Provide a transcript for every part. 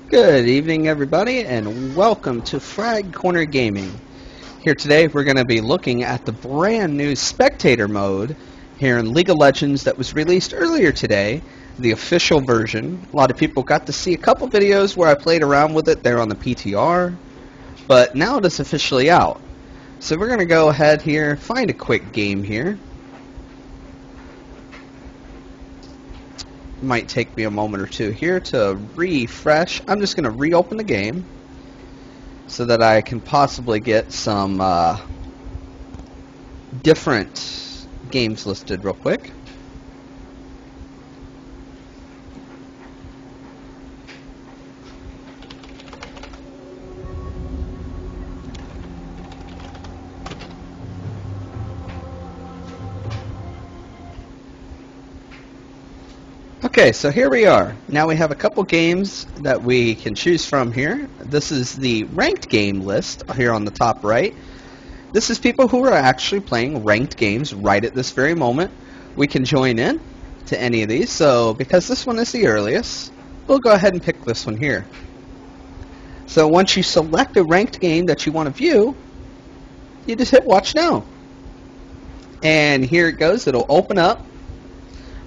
Good evening, everybody, and welcome to FragCorner Gaming. Here today, we're going to be looking at the brand new Spectator Mode here in League of Legends that was released earlier today, the official version. A lot of people got to see a couple videos where I played around with it there on the PTR, but now it is officially out. So we're going to go ahead here, find a quick game here. Might take me a moment or two here to refresh. I'm just going to reopen the game so that I can possibly get some different games listed real quick. Okay, so here we are. Now we have a couple games that we can choose from here. This is the ranked game list here on the top right. This is people who are actually playing ranked games right at this very moment. We can join in to any of these. So because this one is the earliest, we'll go ahead and pick this one here. So once you select a ranked game that you want to view, you just hit watch now. And here it goes. It'll open up.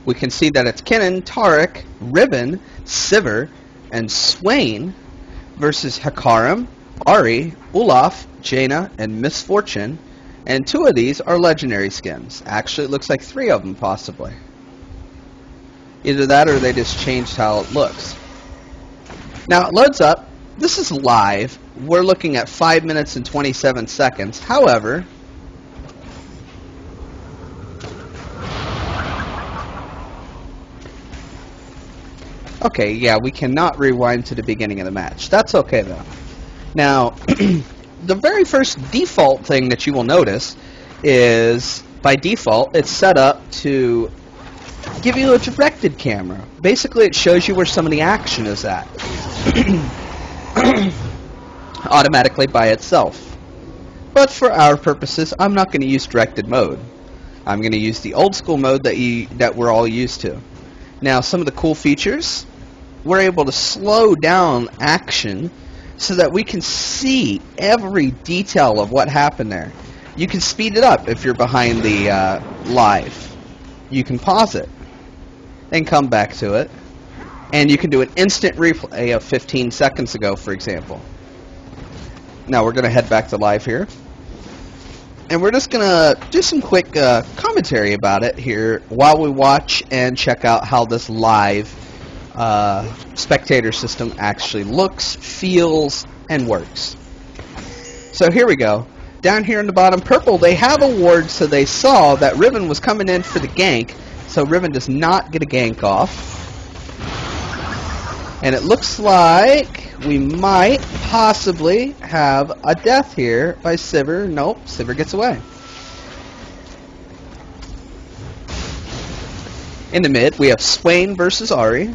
We can see that it's Kennen, Taric, Riven, Sivir, and Swain versus Hakarim, Ahri, Olaf, Jaina, and Misfortune. And two of these are legendary skins. Actually, it looks like three of them, possibly. Either that or they just changed how it looks. Now, it loads up. This is live. We're looking at 5 minutes and 27 seconds. However, okay, yeah, we cannot rewind to the beginning of the match. That's okay, though. Now, the very first default thing that you will notice is, by default, it's set up to give you a directed camera. Basically, it shows you where some of the action is at. Automatically by itself. But for our purposes, I'm not going to use directed mode. I'm going to use the old school mode that we're all used to. Now, some of the cool features, we're able to slow down action so that we can see every detail of what happened there. You can speed it up if you're behind the live. You can pause it and come back to it. And you can do an instant replay of 15 seconds ago, for example. Now we're going to head back to live here. And we're just going to do some quick commentary about it here while we watch and check out how this live spectator system actually looks, feels, and works. So here we go. Down here in the bottom purple, they have awards, so they saw that Riven was coming in for the gank, so Riven does not get a gank off. And it looks like we might possibly have a death here by Sivir. Nope, Sivir gets away. In the mid, we have Swain versus Ahri.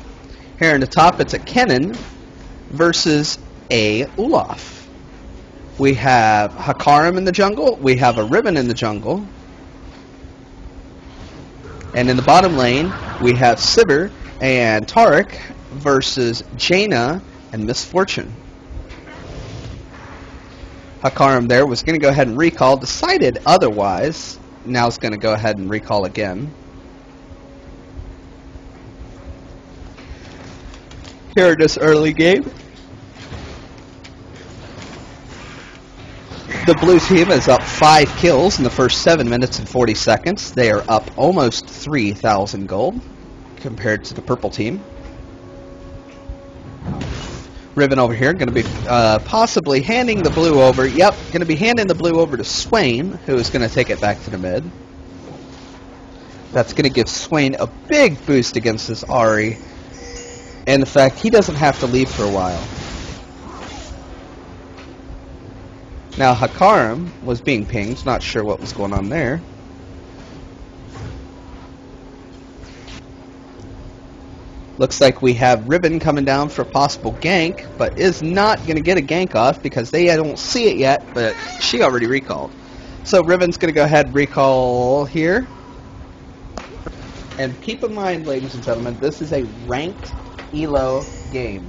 Here in the top, it's a Kennen versus a Olaf. We have Hakarim in the jungle. We have a Riven in the jungle. And in the bottom lane, we have Sivir and Taric versus Jaina and Misfortune. Hakarim there was going to go ahead and recall, decided otherwise. Now it's going to go ahead and recall again. Here in this early game, the blue team is up 5 kills in the first 7 minutes and 40 seconds. They are up almost 3,000 gold compared to the purple team. Riven over here going to be possibly handing the blue over. Yep, going to be handing the blue over to Swain, who is going to take it back to the mid. That's going to give Swain a big boost against this Ahri. And the fact he doesn't have to leave for a while. Now Hakarim was being pinged, not sure what was going on there. Looks like we have Riven coming down for a possible gank, but is not going to get a gank off because they don't see it yet, but she already recalled. So Riven's going to go ahead and recall here. And keep in mind, ladies and gentlemen, this is a ranked ELO game.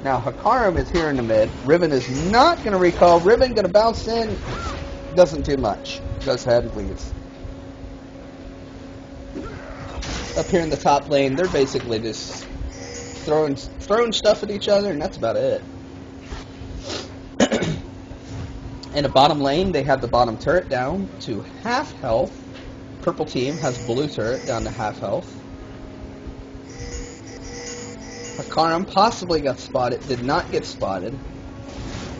Now Hakarim is here in the mid. Riven is not going to recall. Riven going to bounce in. Doesn't do much. Goes ahead and leaves. Up here in the top lane, they're basically just throwing stuff at each other, and that's about it. In the bottom lane, they have the bottom turret down to half health. Purple team has blue turret down to half health. Hakarim possibly got spotted, did not get spotted.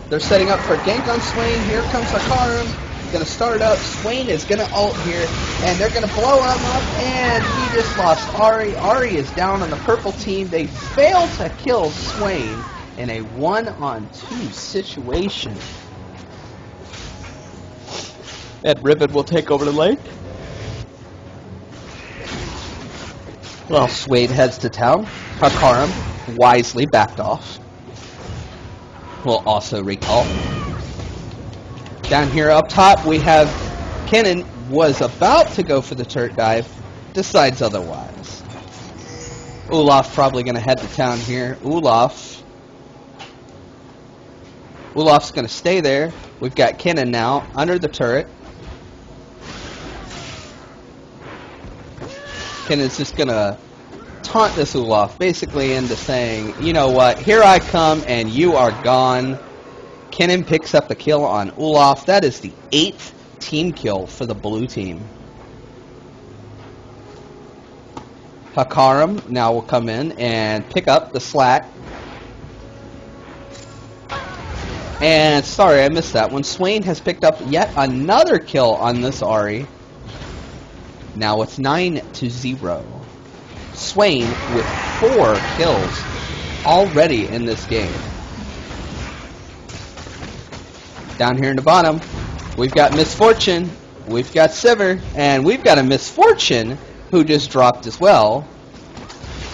They're setting up for a gank on Swain. Here comes Hakarim. Going to start up. Swain is going to ult here, and they're going to blow him up, and he just lost Ahri. Ahri is down on the purple team. They failed to kill Swain in a 1-on-2 situation. And Riven will take over the lane. Well, Swain heads to town. Hakarim wisely backed off. Will also recall. Down here up top, we have Kennen was about to go for the turret dive, decides otherwise. Olaf probably going to head to town here. Olaf's going to stay there. We've got Kennen now under the turret. Kennen's just going to taunt this Olaf basically into saying, you know what, here I come and you are gone. Kennen picks up the kill on Olaf. That is the 8th team kill for the blue team. Hakarim now will come in and pick up the slack. And sorry, I missed that one. Swain has picked up yet another kill on this Ahri. Now it's 9-0. Swain with 4 kills already in this game. Down here in the bottom, we've got Misfortune, we've got Sivir, and we've got a Misfortune who just dropped as well.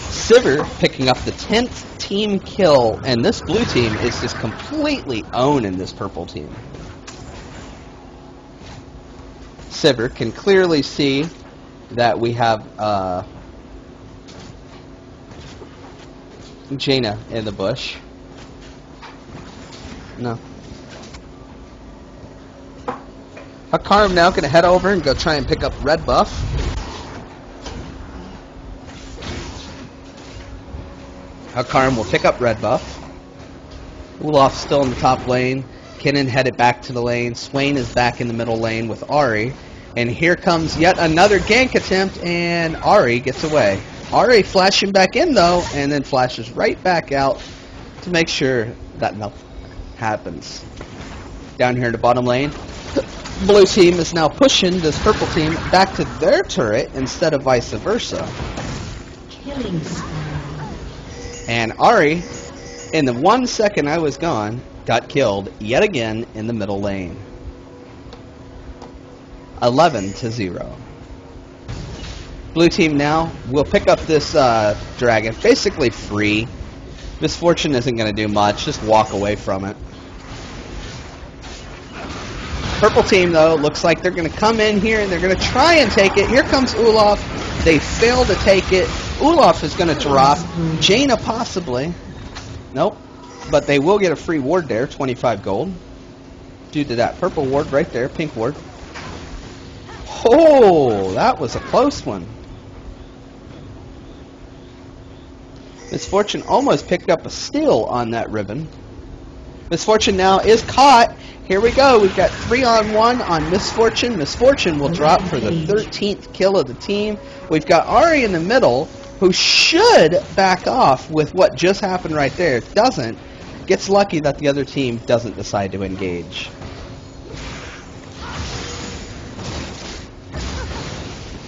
Sivir picking up the 10th team kill, and this blue team is just completely owning this purple team. Sivir can clearly see that we have Jaina in the bush. No. Hakarim now going to head over and go try and pick up red buff. Hakarim will pick up red buff. Olaf's still in the top lane. Kennen headed back to the lane. Swain is back in the middle lane with Ahri. And here comes yet another gank attempt, and Ahri gets away. Ahri flashing back in though, and then flashes right back out to make sure that nothing happens. Down here in the bottom lane, blue team is now pushing this purple team back to their turret instead of vice versa. Killing spree. And Ahri, in the 1 second I was gone, got killed yet again in the middle lane. 11-0. Blue team now will pick up this dragon, basically free. Misfortune isn't going to do much, just walk away from it. Purple team, though, looks like they're going to come in here and they're going to try and take it. Here comes Olaf. They fail to take it. Olaf is going to drop. Jaina possibly. Nope. But they will get a free ward there, 25 gold. Due to that purple ward right there, pink ward. Oh, that was a close one. Misfortune almost picked up a steal on that ribbon. Misfortune now is caught. Here we go. We've got 3-on-1 on Misfortune. Misfortune will drop for the 13th kill of the team. We've got Ahri in the middle, who should back off with what just happened right there. Doesn't. Gets lucky that the other team doesn't decide to engage.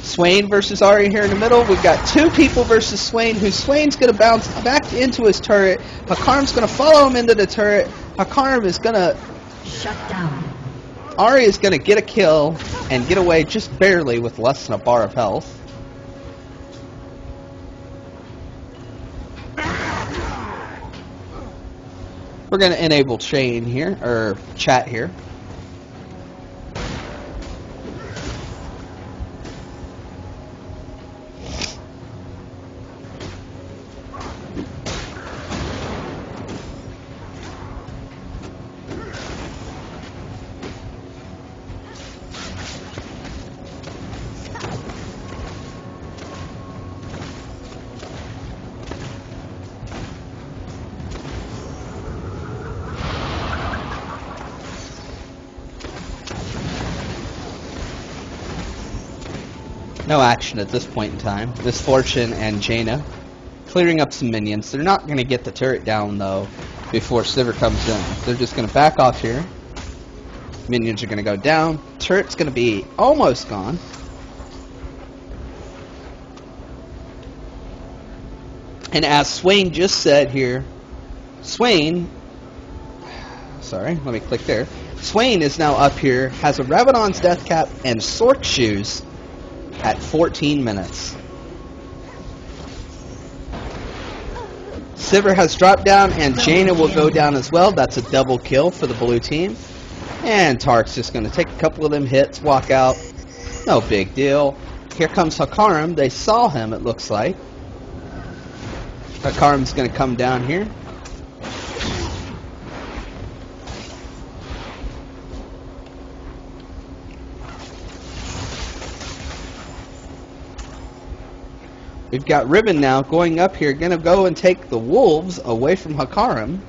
Swain versus Ahri here in the middle. We've got 2 people versus Swain, who Swain's going to bounce back into his turret. Hakarim's going to follow him into the turret. Hakarim is going to... Shut down. Ahri is going to get a kill and get away just barely with less than a bar of health. We're going to enable chain here, or chat here. No action at this point in time. Misfortune and Jaina clearing up some minions. They're not going to get the turret down, though, before Sivir comes in. They're just going to back off here. Minions are going to go down. Turret's going to be almost gone. And as Swain just said here, Swain, sorry, let me click there. Swain is now up here, has a Rabadon's Death Cap and Sork Shoes at 14 minutes. Sivir has dropped down, and Jaina will go down as well. That's a double kill for the blue team. And Tark's just going to take a couple of them hits, walk out. No big deal. Here comes Hakarim. They saw him, it looks like. Hakarim's going to come down here. We've got Ribbon now going up here, going to go and take the wolves away from Hakarim.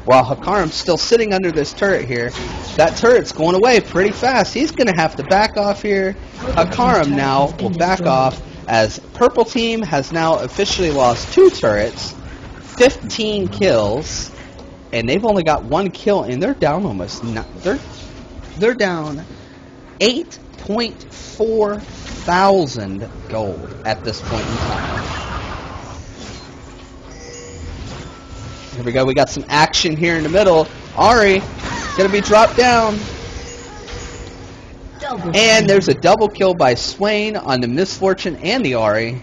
While Hakarim's still sitting under this turret here, that turret's going away pretty fast. He's going to have to back off here. Hakarim now will back off as Purple Team has now officially lost 2 turrets, 15 kills, and they've only got 1 kill, and they're down almost. They're down 8.4 thousand gold at this point in time. Here we go. We got some action here in the middle. Ahri going to be dropped down. And there's a double kill by Swain on the Misfortune and the Ahri.